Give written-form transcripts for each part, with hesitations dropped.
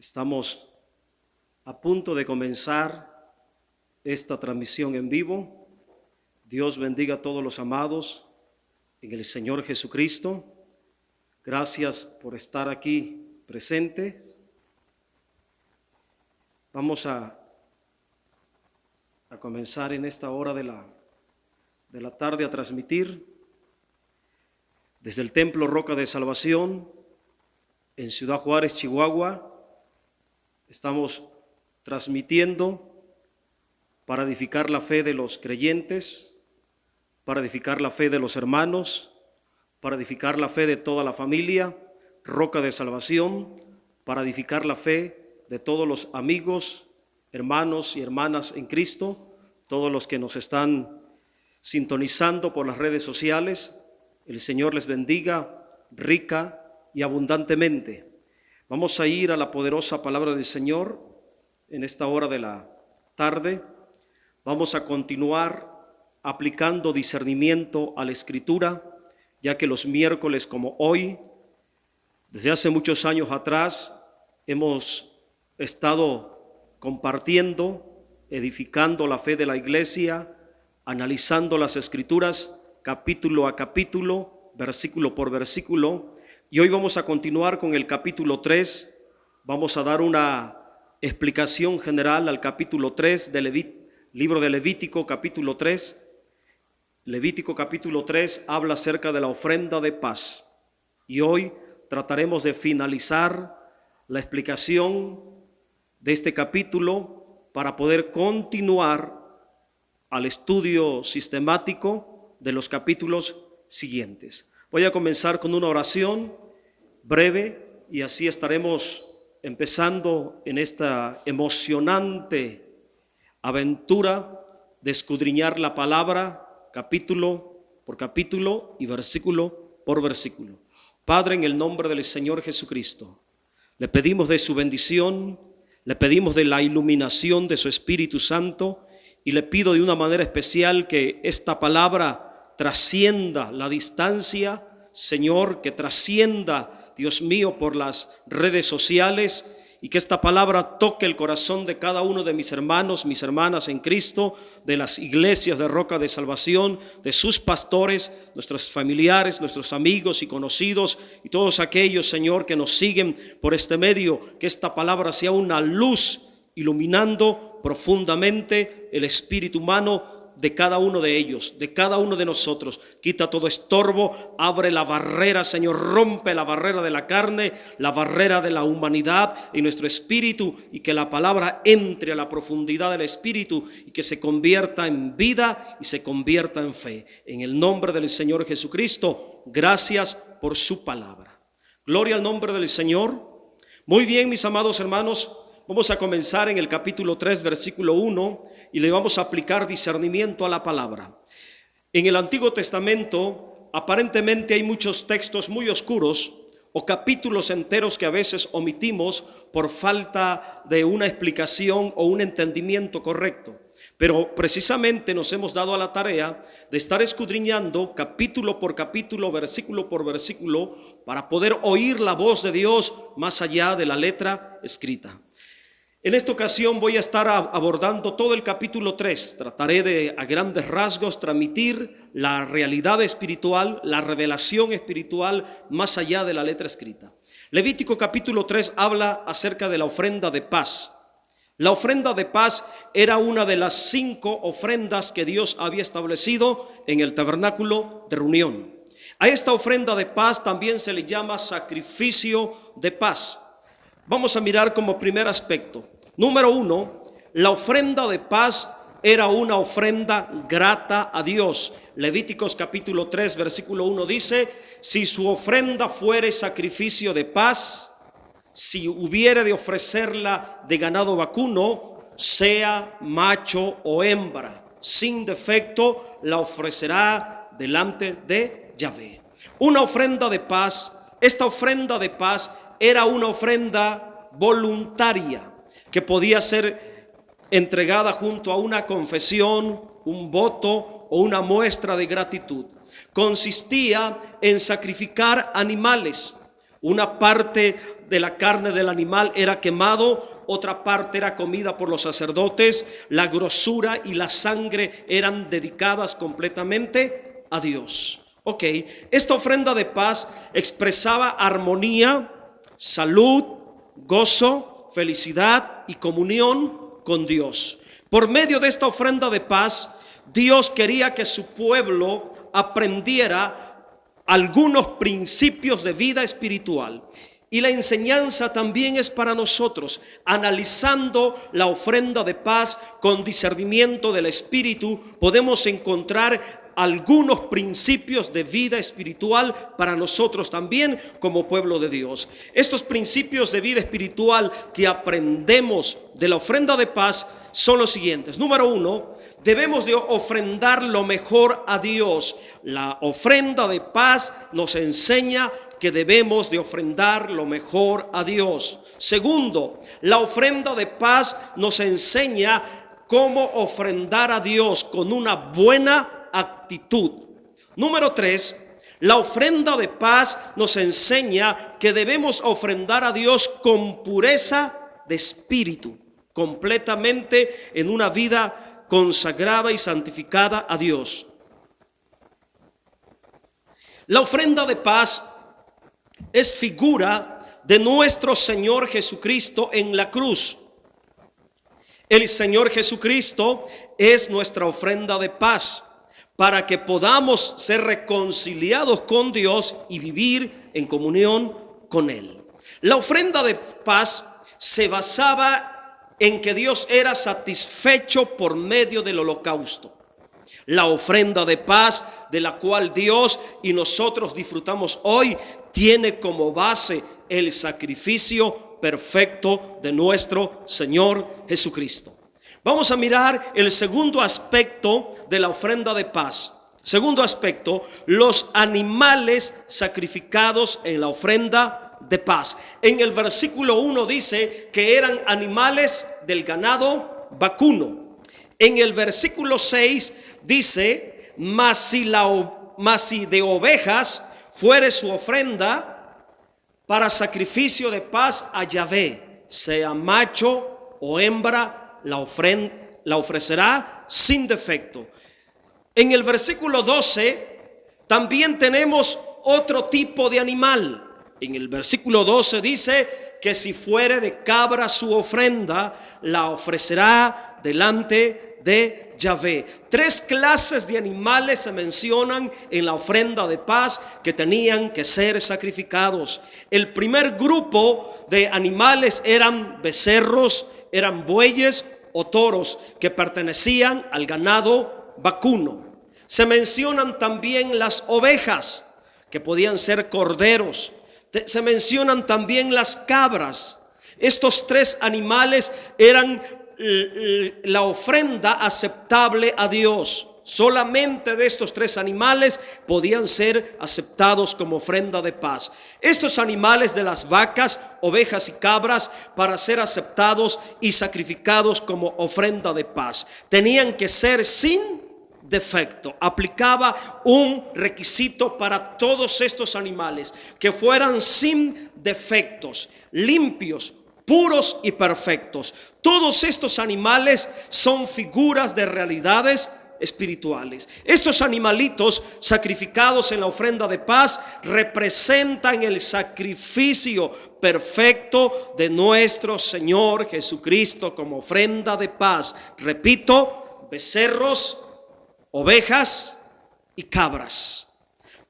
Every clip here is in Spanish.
Estamos a punto de comenzar esta transmisión en vivo. Dios bendiga a todos los amados en el Señor Jesucristo. Gracias por estar aquí presentes. Vamos a comenzar en esta hora de la tarde a transmitir desde el Templo Roca de Salvación en Ciudad Juárez, Chihuahua. Estamos transmitiendo para edificar la fe de los creyentes, para edificar la fe de los hermanos, para edificar la fe de toda la familia, Roca de Salvación, para edificar la fe de todos los amigos, hermanos y hermanas en Cristo, todos los que nos están sintonizando por las redes sociales. El Señor les bendiga rica y abundantemente. Vamos a ir a la poderosa palabra del Señor en esta hora de la tarde. Vamos a continuar aplicando discernimiento a la Escritura, ya que los miércoles como hoy, desde hace muchos años atrás, hemos estado compartiendo, edificando la fe de la iglesia, analizando las Escrituras capítulo a capítulo, versículo por versículo. Y hoy vamos a continuar con el capítulo 3, vamos a dar una explicación general al capítulo 3 del libro de Levítico, capítulo 3. Levítico capítulo 3 habla acerca de la ofrenda de paz. Y hoy trataremos de finalizar la explicación de este capítulo para poder continuar al estudio sistemático de los capítulos siguientes. Voy a comenzar con una oración breve y así estaremos empezando en esta emocionante aventura de escudriñar la palabra capítulo por capítulo y versículo por versículo. Padre, en el nombre del Señor Jesucristo, le pedimos de su bendición, le pedimos de la iluminación de su Espíritu Santo y le pido de una manera especial que esta palabra trascienda la distancia, Señor, que trascienda, Dios mío, por las redes sociales y que esta palabra toque el corazón de cada uno de mis hermanos, mis hermanas en Cristo, de las iglesias de Roca de Salvación, de sus pastores, nuestros familiares, nuestros amigos y conocidos y todos aquellos, Señor, que nos siguen por este medio, que esta palabra sea una luz iluminando profundamente el espíritu humano de cada uno de ellos, de cada uno de nosotros. Quita todo estorbo, abre la barrera, Señor, rompe la barrera de la carne, la barrera de la humanidad en nuestro espíritu, y que la palabra entre a la profundidad del espíritu y que se convierta en vida y se convierta en fe. En el nombre del Señor Jesucristo, gracias por su palabra. Gloria al nombre del Señor. Muy bien, mis amados hermanos, vamos a comenzar en el capítulo 3, versículo 1, y le vamos a aplicar discernimiento a la palabra. En el Antiguo Testamento, aparentemente hay muchos textos muy oscuros o capítulos enteros que a veces omitimos por falta de una explicación o un entendimiento correcto. Pero precisamente nos hemos dado a la tarea de estar escudriñando capítulo por capítulo, versículo por versículo, para poder oír la voz de Dios más allá de la letra escrita. En esta ocasión voy a estar abordando todo el capítulo 3. Trataré de, a grandes rasgos, transmitir la realidad espiritual, la revelación espiritual más allá de la letra escrita. Levítico capítulo 3 habla acerca de la ofrenda de paz. La ofrenda de paz era una de las 5 ofrendas que Dios había establecido en el tabernáculo de reunión. A esta ofrenda de paz también se le llama sacrificio de paz. Vamos a mirar como primer aspecto. Número 1, la ofrenda de paz era una ofrenda grata a Dios. Levíticos capítulo 3, versículo 1 dice: si su ofrenda fuere sacrificio de paz, si hubiere de ofrecerla de ganado vacuno, sea macho o hembra, sin defecto la ofrecerá delante de Yahvé. Una ofrenda de paz, esta ofrenda de paz era una ofrenda voluntaria que podía ser entregada junto a una confesión, un voto o una muestra de gratitud. Consistía en sacrificar animales. Una parte de la carne del animal era quemado, otra parte era comida por los sacerdotes. La grosura y la sangre eran dedicadas completamente a Dios. Ok, esta ofrenda de paz expresaba armonía, salud, gozo, felicidad y comunión con Dios. Por medio de esta ofrenda de paz, Dios quería que su pueblo aprendiera algunos principios de vida espiritual. Y la enseñanza también es para nosotros. Analizando la ofrenda de paz con discernimiento del Espíritu, podemos encontrar algunos principios de vida espiritual para nosotros también como pueblo de Dios. Estos principios de vida espiritual que aprendemos de la ofrenda de paz son los siguientes. Número 1, debemos de ofrendar lo mejor a Dios. La ofrenda de paz nos enseña que debemos de ofrendar lo mejor a Dios. Segundo, la ofrenda de paz nos enseña cómo ofrendar a Dios con una buena actitud. Número 3, la ofrenda de paz nos enseña que debemos ofrendar a Dios con pureza de espíritu, completamente en una vida consagrada y santificada a Dios. La ofrenda de paz es figura de nuestro Señor Jesucristo en la cruz. El Señor Jesucristo es nuestra ofrenda de paz para que podamos ser reconciliados con Dios y vivir en comunión con Él. La ofrenda de paz se basaba en que Dios era satisfecho por medio del holocausto. La ofrenda de paz de la cual Dios y nosotros disfrutamos hoy tiene como base el sacrificio perfecto de nuestro Señor Jesucristo. Vamos a mirar el segundo aspecto de la ofrenda de paz. Segundo aspecto, los animales sacrificados en la ofrenda de paz. En el versículo 1 dice que eran animales del ganado vacuno. En el versículo 6 dice, mas si de ovejas fuere su ofrenda para sacrificio de paz a Yahvé, sea macho o hembra, la ofrecerá sin defecto. En el versículo 12 también tenemos otro tipo de animal. En el versículo 12 dice que si fuere de cabra su ofrenda, la ofrecerá delante de Yahvé. 3 clases de animales se mencionan en la ofrenda de paz que tenían que ser sacrificados. El primer grupo de animales eran becerros, eran bueyes o toros que pertenecían al ganado vacuno. Se mencionan también las ovejas, que podían ser corderos. Se mencionan también las cabras. Estos 3 animales eran la ofrenda aceptable a Dios. Solamente de estos 3 animales podían ser aceptados como ofrenda de paz. Estos animales de las vacas, ovejas y cabras, para ser aceptados y sacrificados como ofrenda de paz, tenían que ser sin defecto. Aplicaba un requisito para todos estos animales, que fueran sin defectos, limpios, puros y perfectos. Todos estos animales son figuras de realidades espirituales. Estos animalitos sacrificados en la ofrenda de paz representan el sacrificio perfecto de nuestro Señor Jesucristo como ofrenda de paz. Repito, becerros, ovejas y cabras.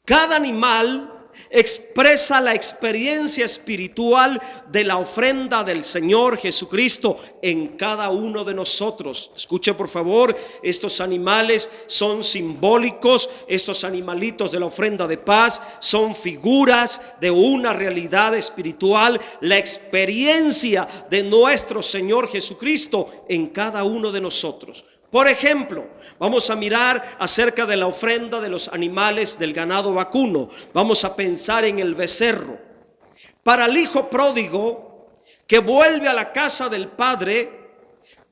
Cada animal expresa la experiencia espiritual de la ofrenda del Señor Jesucristo en cada uno de nosotros. Escuche por favor, estos animales son simbólicos. Estos animalitos de la ofrenda de paz son figuras de una realidad espiritual, la experiencia de nuestro Señor Jesucristo en cada uno de nosotros. Por ejemplo, vamos a mirar acerca de la ofrenda de los animales del ganado vacuno. Vamos a pensar en el becerro. Para el hijo pródigo que vuelve a la casa del padre,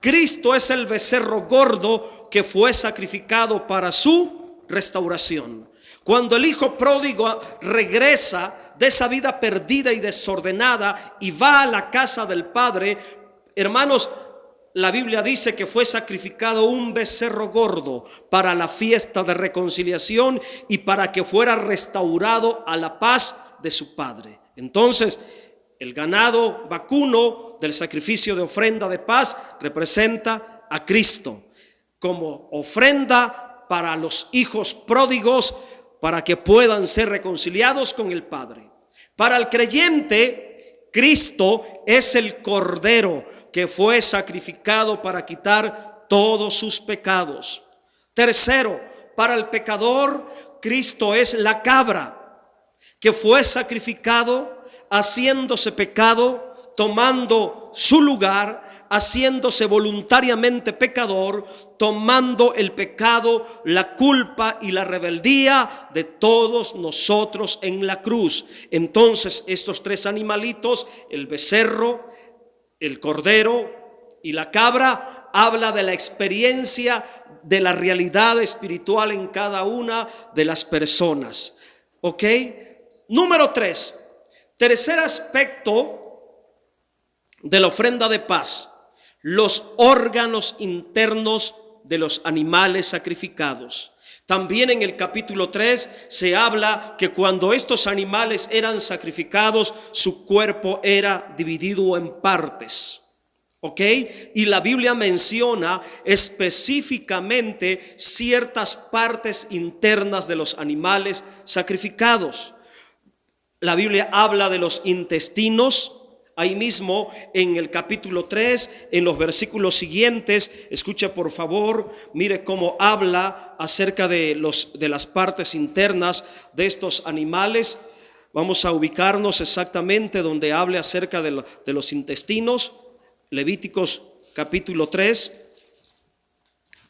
Cristo es el becerro gordo que fue sacrificado para su restauración. Cuando el hijo pródigo regresa de esa vida perdida y desordenada y va a la casa del padre, hermanos, la Biblia dice que fue sacrificado un becerro gordo para la fiesta de reconciliación y para que fuera restaurado a la paz de su padre. Entonces, el ganado vacuno del sacrificio de ofrenda de paz representa a Cristo como ofrenda para los hijos pródigos, para que puedan ser reconciliados con el Padre. Para el creyente, Cristo es el Cordero que fue sacrificado para quitar todos sus pecados. Tercero, para el pecador, Cristo es la cabra que fue sacrificado, haciéndose pecado, tomando su lugar, haciéndose voluntariamente pecador, tomando el pecado, la culpa y la rebeldía de todos nosotros en la cruz. Entonces, estos tres animalitos, el becerro, el cordero y la cabra, habla de la experiencia de la realidad espiritual en cada una de las personas. ¿Ok? Número 3, tercer aspecto de la ofrenda de paz: los órganos internos de los animales sacrificados. También en el capítulo 3 se habla que cuando estos animales eran sacrificados, su cuerpo era dividido en partes. ¿Ok? Y la Biblia menciona específicamente ciertas partes internas de los animales sacrificados. La Biblia habla de los intestinos. Ahí mismo en el capítulo 3, en los versículos siguientes, escucha por favor, mire cómo habla acerca de las partes internas de estos animales. Vamos a ubicarnos exactamente donde hable acerca de los intestinos. Levíticos capítulo 3,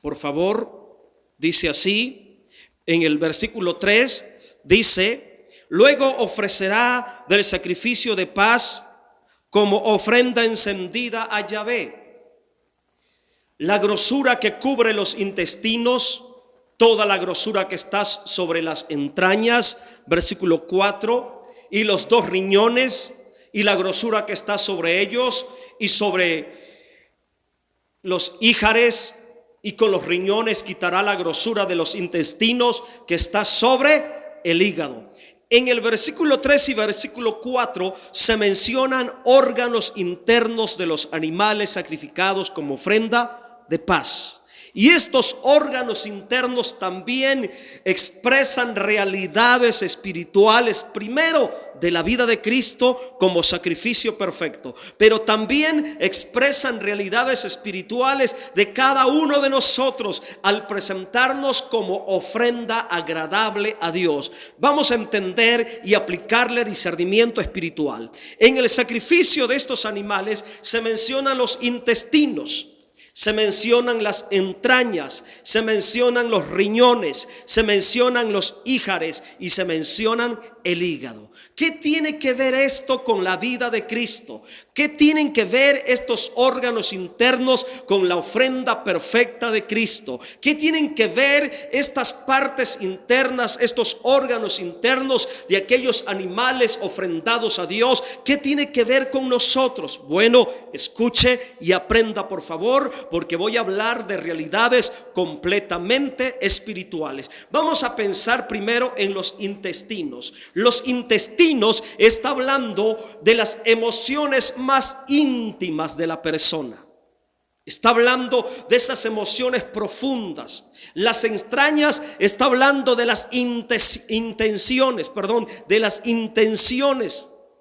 por favor, dice así, en el versículo 3, dice: luego ofrecerá del sacrificio de paz como ofrenda encendida a Yahvé la grosura que cubre los intestinos, toda la grosura que está sobre las entrañas, versículo 4, y los 2 riñones, y la grosura que está sobre ellos, y sobre los íjares, y con los riñones quitará la grosura de los intestinos que está sobre el hígado. En el versículo 3 y versículo 4 se mencionan órganos internos de los animales sacrificados como ofrenda de paz. Y estos órganos internos también expresan realidades espirituales, primero de la vida de Cristo como sacrificio perfecto, pero también expresan realidades espirituales de cada uno de nosotros al presentarnos como ofrenda agradable a Dios. Vamos a entender y aplicarle discernimiento espiritual. En el sacrificio de estos animales se mencionan los intestinos, se mencionan las entrañas, se mencionan los riñones, se mencionan los íjares y se mencionan el hígado. ¿Qué tiene que ver esto con la vida de Cristo? ¿Qué tienen que ver estos órganos internos con la ofrenda perfecta de Cristo? ¿Qué tienen que ver estas partes internas, estos órganos internos de aquellos animales ofrendados a Dios? ¿Qué tiene que ver con nosotros? Bueno, escuche y aprenda por favor, porque voy a hablar de realidades completamente espirituales. Vamos a pensar primero en los intestinos. Los intestinos está hablando de las emociones más íntimas de la persona. Está hablando de esas emociones profundas. Las entrañas está hablando de las intenciones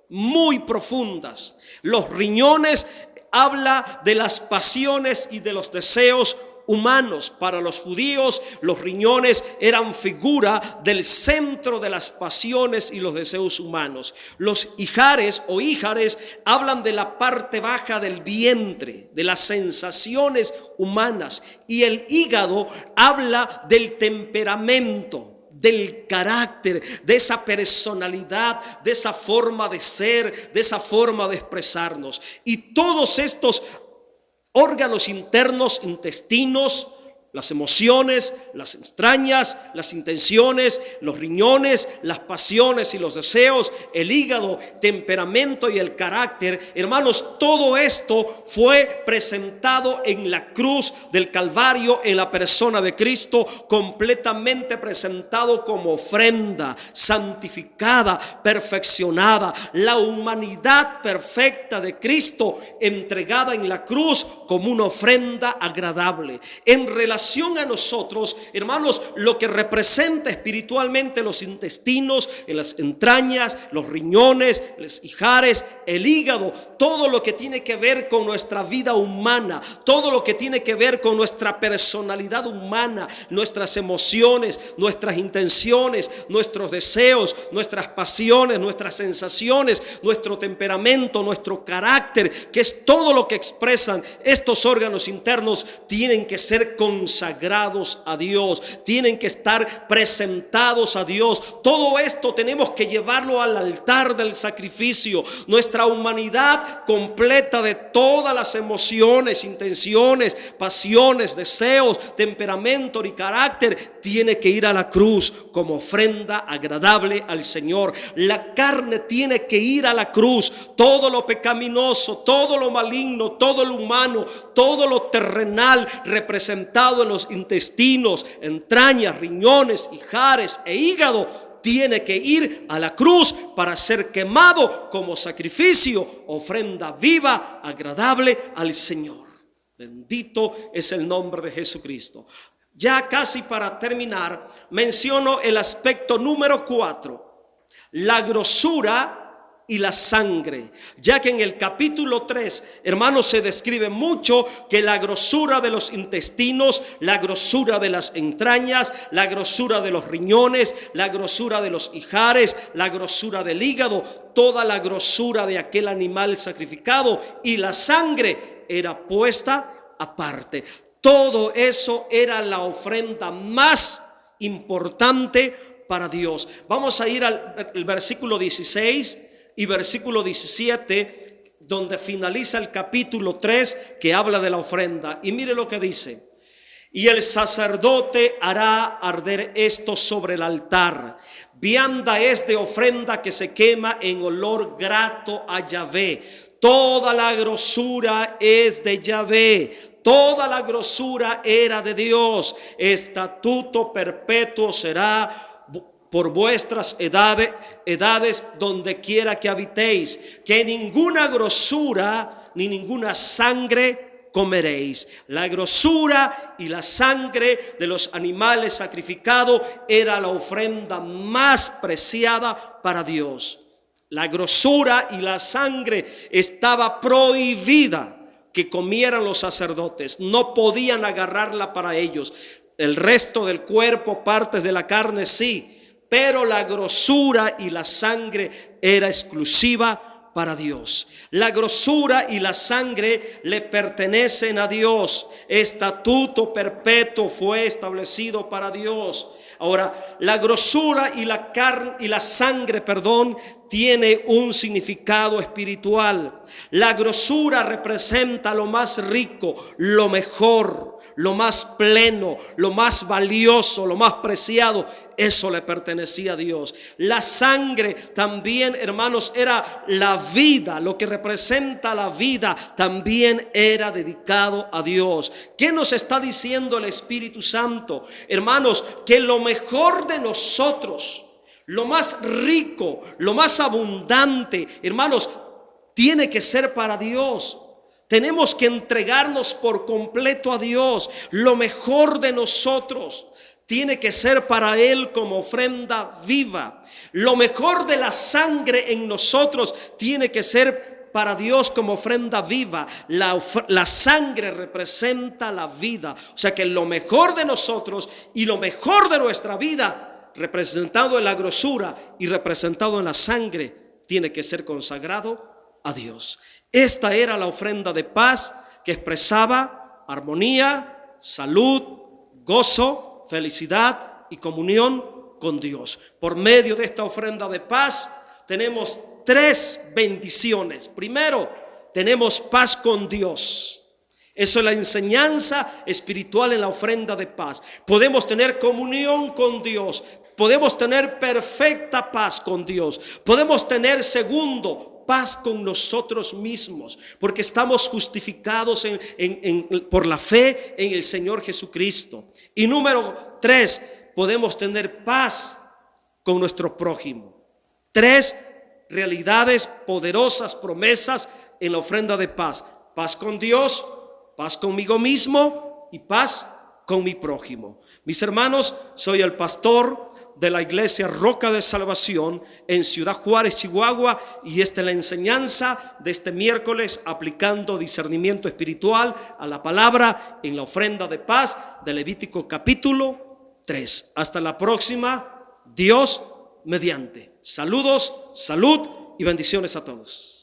muy profundas. Los riñones habla de las pasiones y de los deseos humanos. Para los judíos, los riñones eran figura del centro de las pasiones y los deseos humanos. Los ijares o íjares hablan de la parte baja del vientre, de las sensaciones humanas, y el hígado habla del temperamento, del carácter, de esa personalidad, de esa forma de ser, de esa forma de expresarnos. Y todos estos órganos internos, intestinos, las emociones, las entrañas, las intenciones, los riñones, las pasiones y los deseos, el hígado, temperamento y el carácter. Hermanos, todo esto fue presentado en la cruz del Calvario, en la persona de Cristo, completamente presentado como ofrenda, santificada, perfeccionada. La humanidad perfecta de Cristo entregada en la cruz como una ofrenda agradable. En relación a nosotros, hermanos, lo que representa espiritualmente los intestinos, en las entrañas, los riñones, los ijares, el hígado, todo lo que tiene que ver con nuestra vida humana, todo lo que tiene que ver con nuestra personalidad humana, nuestras emociones, nuestras intenciones, nuestros deseos, nuestras pasiones, nuestras sensaciones, nuestro temperamento, nuestro carácter, que es todo lo que expresan estos órganos internos, tienen que ser consagrados a Dios, tienen que estar presentados a Dios. Todo esto tenemos que llevarlo al altar del sacrificio. Nuestra humanidad completa de todas las emociones, intenciones, pasiones, deseos, temperamento y carácter tiene que ir a la cruz como ofrenda agradable al Señor. La carne tiene que ir a la cruz. Todo lo pecaminoso, todo lo maligno, todo lo humano, todo lo terrenal representado en los intestinos, entrañas, riñones, ijares e hígado, tiene que ir a la cruz para ser quemado como sacrificio, ofrenda viva, agradable al Señor. Bendito es el nombre de Jesucristo. Ya casi para terminar, menciono el aspecto número 4, la grosura y la sangre, ya que en el capítulo 3, hermanos, se describe mucho que la grosura de los intestinos, la grosura de las entrañas, la grosura de los riñones, la grosura de los ijares, la grosura del hígado, toda la grosura de aquel animal sacrificado y la sangre era puesta aparte. Todo eso era la ofrenda más importante para Dios. Vamos a ir al versículo 16 y versículo 17, donde finaliza el capítulo 3, que habla de la ofrenda. Y mire lo que dice: y el sacerdote hará arder esto sobre el altar. Vianda es de ofrenda que se quema en olor grato a Yahvé. Toda la grosura es de Yahvé. Toda la grosura era de Dios. Estatuto perpetuo será por vuestras edades donde quiera que habitéis, que ninguna grosura ni ninguna sangre comeréis. La grosura y la sangre de los animales sacrificados era la ofrenda más preciada para Dios. La grosura y la sangre estaba prohibida que comieran los sacerdotes. No podían agarrarla para ellos. El resto del cuerpo, partes de la carne, sí, pero la grosura y la sangre era exclusiva para Dios. La grosura y la sangre le pertenecen a Dios. Estatuto perpetuo fue establecido para Dios. Ahora, la grosura y la carne y la sangre, tiene un significado espiritual. La grosura representa lo más rico, lo mejor, lo más pleno, lo más valioso, lo más preciado. Eso le pertenecía a Dios. La sangre también, hermanos, era la vida. Lo que representa la vida también era dedicado a Dios. ¿Qué nos está diciendo el Espíritu Santo? Hermanos, que lo mejor de nosotros, lo más rico, lo más abundante, hermanos, tiene que ser para Dios. Tenemos que entregarnos por completo a Dios. Lo mejor de nosotros tiene que ser para Él como ofrenda viva. Lo mejor de la sangre en nosotros tiene que ser para Dios como ofrenda viva. La sangre representa la vida. O sea que lo mejor de nosotros y lo mejor de nuestra vida, representado en la grosura y representado en la sangre, tiene que ser consagrado a Dios. Esta era la ofrenda de paz que expresaba armonía, salud, gozo, felicidad y comunión con Dios. Por medio de esta ofrenda de paz tenemos 3 bendiciones. Primero, tenemos paz con Dios. Eso es la enseñanza espiritual en la ofrenda de paz. Podemos tener comunión con Dios. Podemos tener perfecta paz con Dios. Podemos tener, segundo, paz con nosotros mismos, porque estamos justificados por la fe en el Señor Jesucristo. Y número 3, podemos tener paz con nuestro prójimo. 3 realidades poderosas, promesas en la ofrenda de paz. Paz con Dios, paz conmigo mismo y paz con mi prójimo. Mis hermanos, soy el pastor de la iglesia Roca de Salvación en Ciudad Juárez, Chihuahua, y esta es la enseñanza de este miércoles, aplicando discernimiento espiritual a la palabra en la ofrenda de paz de Levítico capítulo 3. Hasta la próxima, Dios mediante. Saludos, salud y bendiciones a todos.